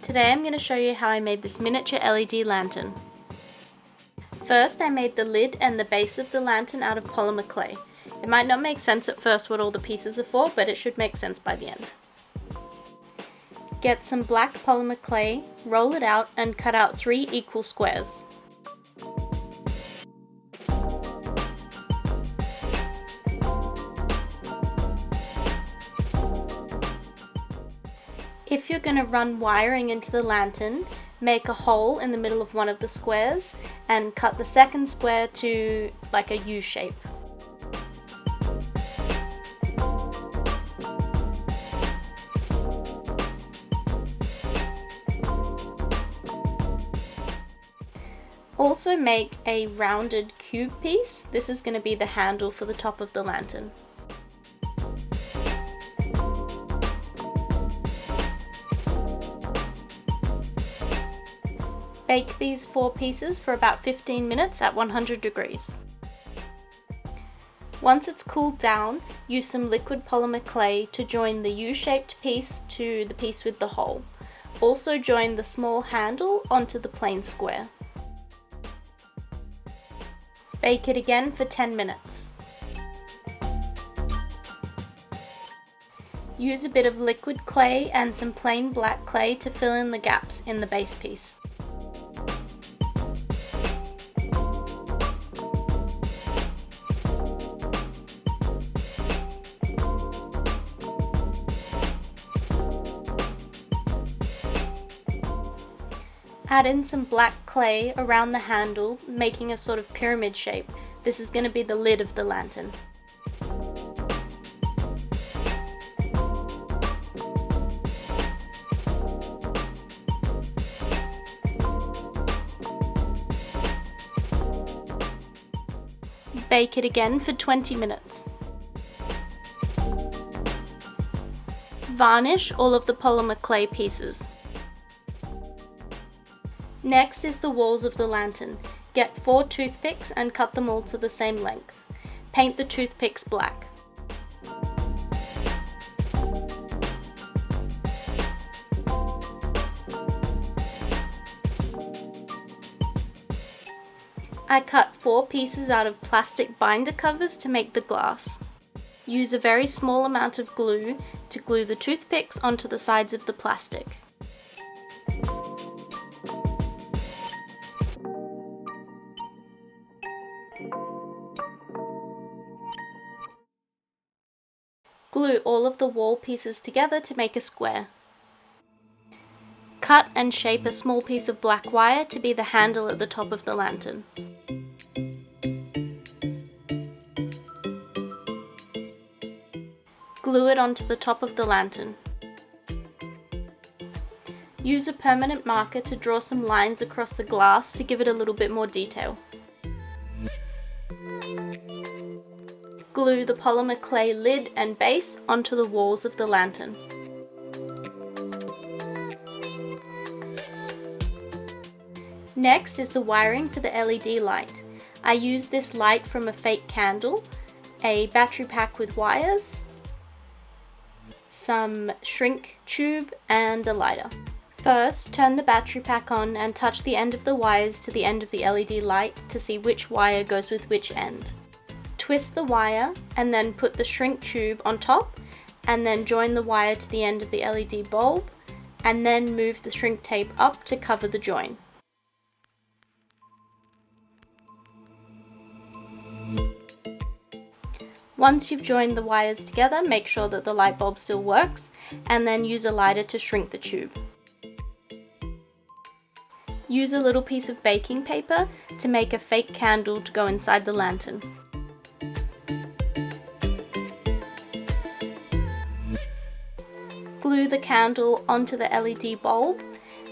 Today I'm going to show you how I made this miniature LED lantern. First, I made the lid and the base of the lantern out of polymer clay. It might not make sense at first what all the pieces are for, but it should make sense by the end. Get some black polymer clay, roll it out and cut out 3 equal squares. If you're going to run wiring into the lantern, make a hole in the middle of one of the squares and cut the second square to like a U shape. Also make a rounded cube piece. This is going to be the handle for the top of the lantern. Bake these 4 pieces for about 15 minutes at 100 degrees. Once it's cooled down, use some liquid polymer clay to join the U-shaped piece to the piece with the hole. Also join the small handle onto the plain square. Bake it again for 10 minutes. Use a bit of liquid clay and some plain black clay to fill in the gaps in the base piece. Add in some black clay around the handle, making a sort of pyramid shape. This is going to be the lid of the lantern. Bake it again for 20 minutes. Varnish all of the polymer clay pieces. Next is the walls of the lantern. Get 4 toothpicks and cut them all to the same length. Paint the toothpicks black. I cut 4 pieces out of plastic binder covers to make the glass. Use a very small amount of glue to glue the toothpicks onto the sides of the plastic. Glue all of the wall pieces together to make a square. Cut and shape a small piece of black wire to be the handle at the top of the lantern. Glue it onto the top of the lantern. Use a permanent marker to draw some lines across the glass to give it a little bit more detail. Glue the polymer clay lid and base onto the walls of the lantern. Next is the wiring for the LED light. I used this light from a fake candle, a battery pack with wires, some shrink tube and a lighter. First, turn the battery pack on and touch the end of the wires to the end of the LED light to see which wire goes with which end. Twist the wire and then put the shrink tube on top and then join the wire to the end of the LED bulb and then move the shrink tape up to cover the join. Once you've joined the wires together, make sure that the light bulb still works and then use a lighter to shrink the tube. Use a little piece of baking paper to make a fake candle to go inside the lantern. Glue the candle onto the LED bulb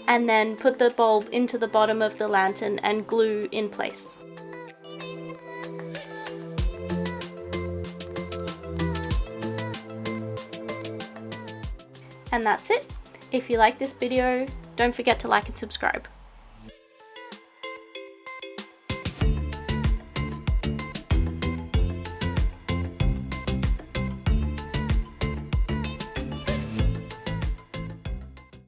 and then put the bulb into the bottom of the lantern and glue in place. And that's it. If you like this video, don't forget to like and subscribe.